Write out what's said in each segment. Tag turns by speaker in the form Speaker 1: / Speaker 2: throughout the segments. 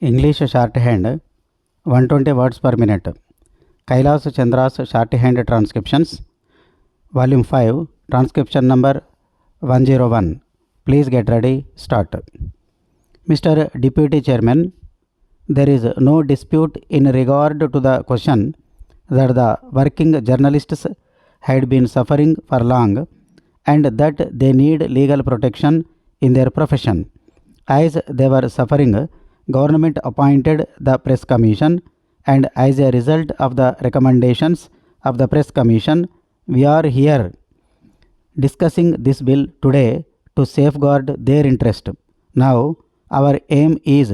Speaker 1: English shorthand 120 words per minute. Kailas Chandra's shorthand transcriptions. Volume 5, transcription number 101. Please get ready. Start. Mr. Deputy Chairman, there is no dispute in regard to the question that the working journalists had been suffering for long and that they need legal protection in their profession. As they were suffering, government appointed the press commission, and as a result of the recommendations of the press commission, we are here discussing this bill today to safeguard their interest. Now, our aim is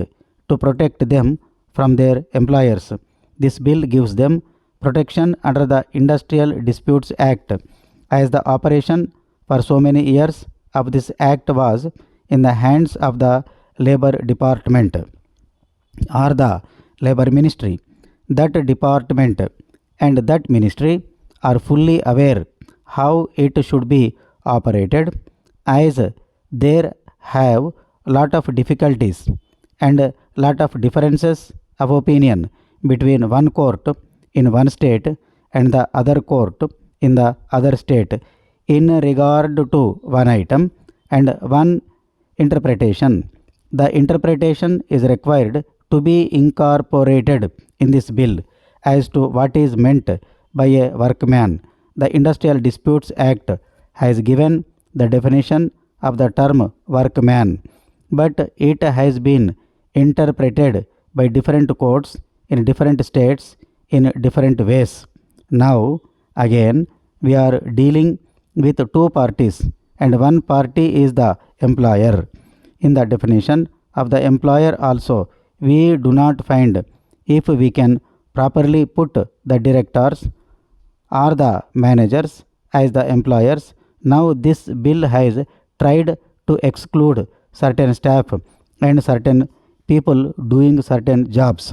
Speaker 1: to protect them from their employers. This bill gives them protection under the Industrial Disputes Act, as the operation for so many years of this act was in the hands of the Labor Department or the Labor Ministry. That department and that ministry are fully aware how it should be operated, as there have lot of difficulties and lot of differences of opinion between one court in one state and the other court in the other state in regard to one item and one interpretation. The interpretation is required to be incorporated in this bill as to what is meant by a workman. The Industrial Disputes Act has given the definition of the term workman, but it has been interpreted by different courts in different states in different ways. Now, again, we are dealing with two parties, and one party is the employer. In the definition of the employer also, we do not find if we can properly put the directors or the managers as the employers. Now this bill has tried to exclude certain staff and certain people doing certain jobs.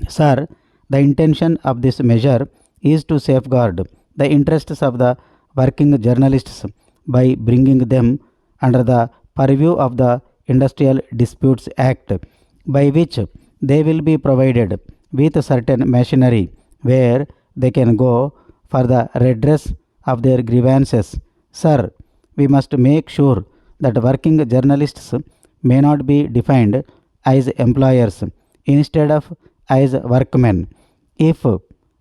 Speaker 1: Sir, the intention of this measure is to safeguard the interests of the working journalists by bringing them under the purview of the Industrial Disputes Act, by which they will be provided with certain machinery where they can go for the redress of their grievances. Sir, we must make sure that working journalists may not be defined as employers instead of as workmen. If,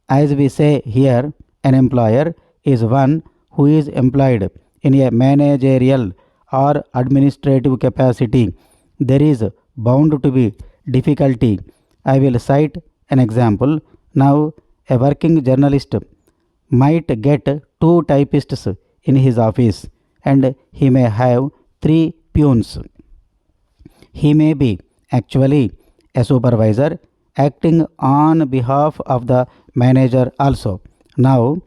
Speaker 1: as we say here, an employer is one who is employed in a managerial or administrative capacity, there is bound to be difficulty. I will cite an example. Now, a working journalist might get two typists in his office, and he may have three peons. He may be actually a supervisor acting on behalf of the manager also. Now,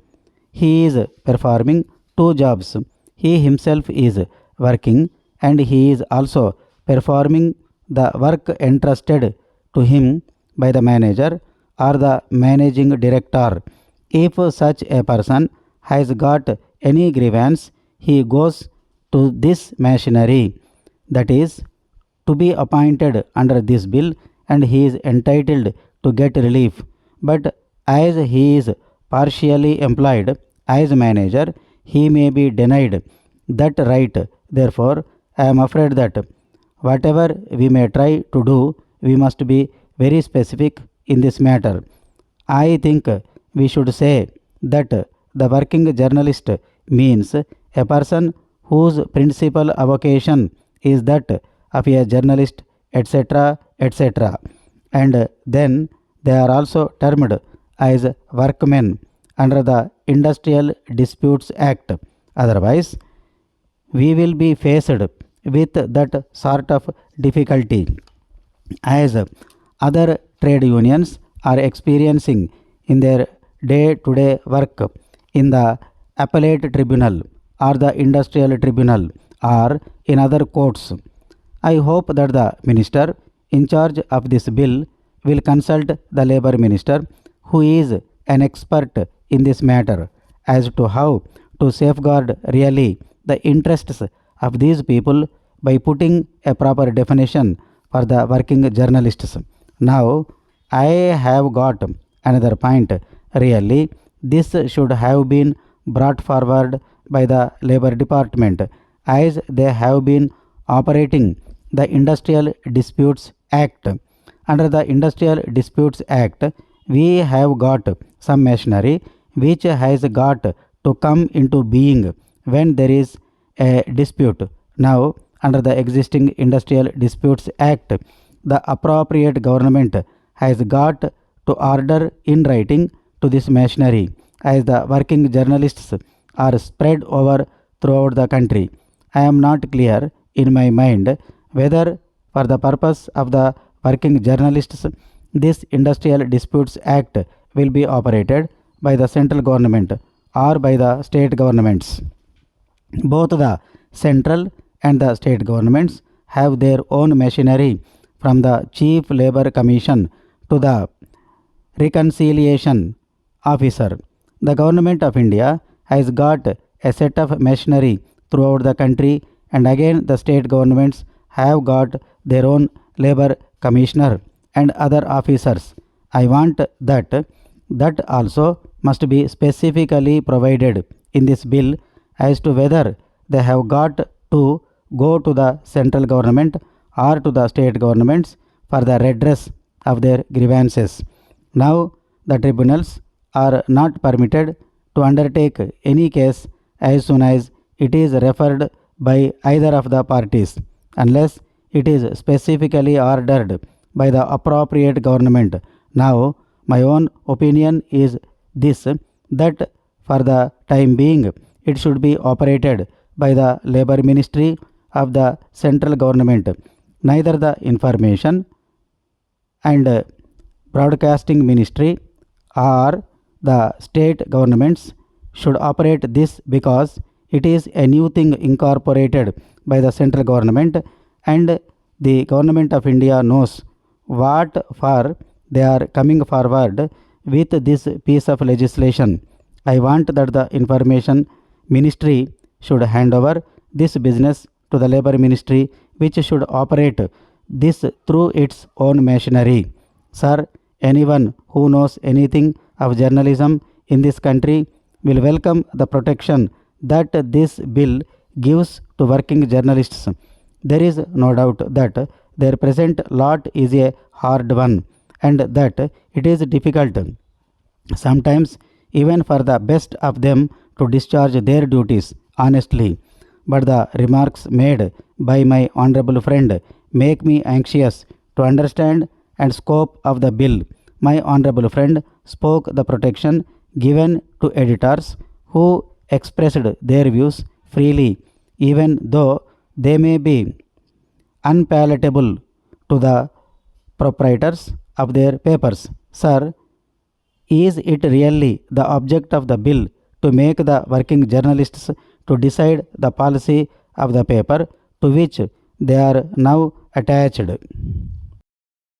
Speaker 1: he is performing two jobs. He himself is working and he is also performing the work entrusted to him by the manager or the managing director. If such a person has got any grievance, he goes to this machinery that is to be appointed under this bill, and he is entitled to get relief. But as he is partially employed as manager, he may be denied that right. Therefore, I am afraid that whatever we may try to do, we must be very specific in this matter. I think we should say that the working journalist means a person whose principal avocation is that of a journalist, etc., etc. And then they are also termed as workmen under the Industrial Disputes Act. Otherwise, we will be faced with that sort of difficulty as other trade unions are experiencing in their day-to-day work in the appellate tribunal or the industrial tribunal or in other courts. I hope that the minister in charge of this bill will consult the labor minister, who is an expert in this matter, as to how to safeguard really the interests of these people by putting a proper definition for the working journalists. Now, I have got another point. Really, this should have been brought forward by the Labour Department, as they have been operating the Industrial Disputes Act. Under the Industrial Disputes Act, we have got some machinery which has got to come into being when there is a dispute. Now, under the existing Industrial Disputes Act, the appropriate government has got to order in writing to this machinery, as the working journalists are spread over throughout the country. I am not clear in my mind whether for the purpose of the working journalists this Industrial Disputes Act will be operated by the central government or by the state governments. Both the central and the state governments have their own machinery, from the Chief Labour Commission to the Reconciliation Officer. The Government of India has got a set of machinery throughout the country, and again the state governments have got their own Labour Commissioner and other officers. I want that also must be specifically provided in this bill as to whether they have got to go to the central government or to the state governments for the redress of their grievances. Now, the tribunals are not permitted to undertake any case as soon as it is referred by either of the parties, unless it is specifically ordered by the appropriate government. Now, my own opinion is this, that for the time being it should be operated by the Labour Ministry of the central government. Neither the Information and Broadcasting Ministry or the state governments should operate this, because it is a new thing incorporated by the central government, and the Government of India knows what for they are coming forward with this piece of legislation. I want that the Information Ministry should hand over this business to the Labour Ministry, which should operate this through its own machinery. Sir, anyone who knows anything of journalism in this country will welcome the protection that this bill gives to working journalists. There is no doubt that their present lot is a hard one, and that it is difficult sometimes even for the best of them to discharge their duties honestly. But the remarks made by my honorable friend make me anxious to understand and scope of the bill. My honorable friend spoke the protection given to editors who expressed their views freely, even though they may be unpalatable to the proprietors of their papers. Sir, is it really the object of the bill to make the working journalists to decide the policy of the paper to which they are now attached?